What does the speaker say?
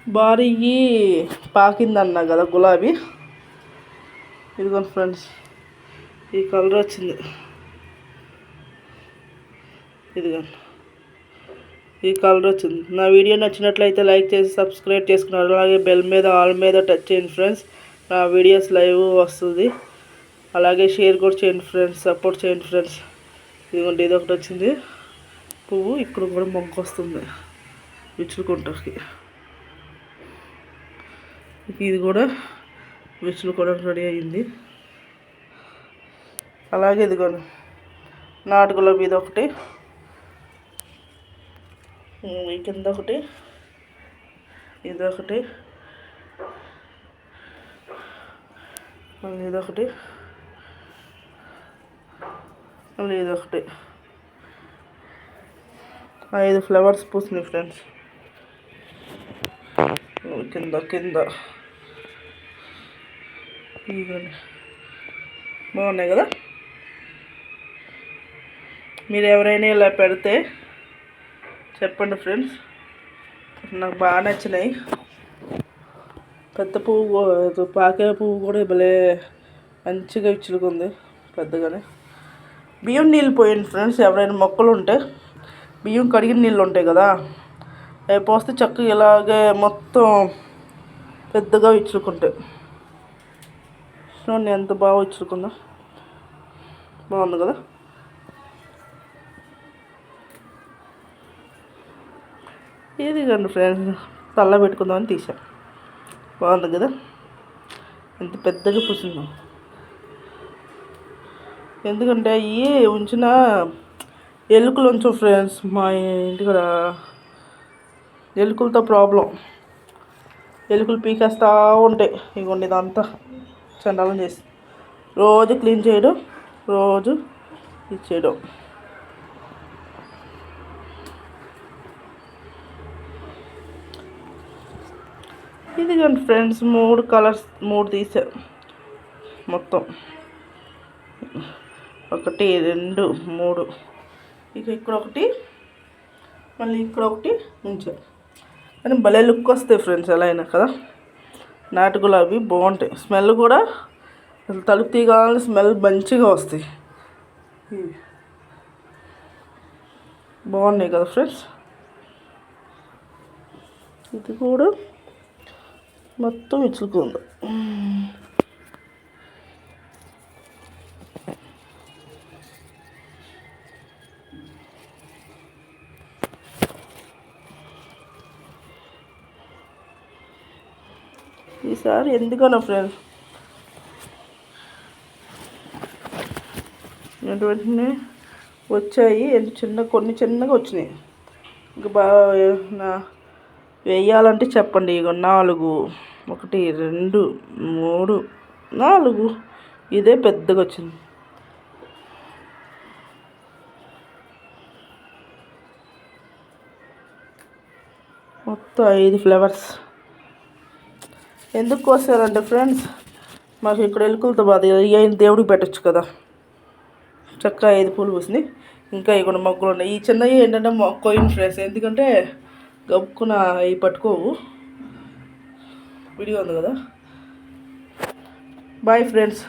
భారీకి పాకిందన్నా కదా గులాబీ. ఇదిగోండి ఫ్రెండ్స్, ఈ కలర్ వచ్చింది. ఇదిగోండి, ఈ కలర్ వచ్చింది. నా వీడియో నచ్చినట్లయితే లైక్ చేసి సబ్స్క్రైబ్ చేసుకున్నారు. అలాగే బెల్ మీద ఆల్ మీద టచ్ చేయండి ఫ్రెండ్స్. నా వీడియోస్ లైవ్ వస్తుంది. అలాగే షేర్ కూడా చేయండి ఫ్రెండ్స్, సపోర్ట్ చేయండి ఫ్రెండ్స్. ఇదిగోండి, ఇది ఒకటి వచ్చింది పువ్వు. ఇక్కడ కూడా మొగ్గ వస్తుంది విచ్చులుకుంటాకి. ఇది కూడా విచ్చులుకోవడానికి రెడీ అయ్యింది. అలాగే ఇదిగోండి నాటు గులాబీ, ఇది ఒకటి, ఈ కింద ఒకటి, ఇదొకటి, మళ్ళీ ఇదొకటి, మళ్ళీ ఇదొకటి. 5 ఫ్లవర్స్ పూసినాయి ఫ్రెండ్స్. కింద కింద ఇదిగోండి, బాగున్నాయి కదా. మీరు ఎవరైనా ఇలా పెడితే చెప్పండి ఫ్రెండ్స్, నాకు బాగా నచ్చినాయి. పెద్ద పువ్వు, పాకే పువ్వు కూడా భలే మంచిగా ఇచ్చులుకుంది పెద్దగానే. బియ్యం నీళ్ళు పోయండి ఫ్రెండ్స్. ఎవరైనా మొక్కలు ఉంటే బియ్యం కడిగిన నీళ్ళు ఉంటాయి కదా, అవి పోస్తే చక్కగా ఇలాగే మొత్తం పెద్దగా ఇచ్చుకుంటాయి. చూడండి ఎంత బాగా ఇచ్చుకుందో, బాగుంది కదా. ఇది కండి ఫ్రెండ్స్, తల్ల పెట్టుకుందామని తీసాం. బాగుంది కదా, ఎంత పెద్దగా పూసిందో. ఎందుకంటే అవి ఉంచిన ఎలుకలు ఉంచు ఫ్రెండ్స్. మా ఇంటికాడ ఎలుకలతో ప్రాబ్లం. ఎలుకలు పీకేస్తూ ఉంటాయి. ఇదిగోండి, ఇదంతా చండాలం చేసి రోజు క్లీన్ చేయడం, రోజు ఇచ్చేయడం. ఇదిగోండి ఫ్రెండ్స్, 3 కలర్స్ 3 తీసారు మొత్తం. 1 2 3. ఇక ఇక్కడ ఒకటి, మళ్ళీ ఇక్కడ ఒకటి ఉంచారు. కానీ భలే లుక్ వస్తాయి ఫ్రెండ్స్ ఎలా అయినా కదా. నాటు గులాబీ బాగుంటాయి. స్మెల్ కూడా అసలు తలుపు తీయగానే స్మెల్ మంచిగా వస్తాయి. బాగున్నాయి కదా ఫ్రెండ్స్. ఇది కూడా మొత్తం ఇచ్చుకుంది. ఈసారి ఎందుకన్నా ఫ్రెండ్స్ వెంటనే వచ్చాయి. కొన్ని చిన్నగా వచ్చినాయి. ఇంకా బాగా వేయాలంటే చెప్పండి. ఇక 4, 1 2 3 4. ఇదే పెద్దగా వచ్చింది. మొత్తం 5 ఫ్లవర్స్. ఎందుకు కోసారంటే ఫ్రెండ్స్, మాకు ఇక్కడ ఎలుకలతో బాధ. ఇవన్నీ దేవుడికి పెట్టచ్చు కదా. చక్కగా 5 పూలు పూసినాయి. ఇంకా ఇవి మొగ్గలు ఉన్నాయి. ఈ చిన్నవి ఏంటంటే మొక్కోయిన ఫ్రెండ్స్, ఎందుకంటే గబుక్కున అవి పట్టుకోవు. విడిగా ఉంది కదా. Bye friends.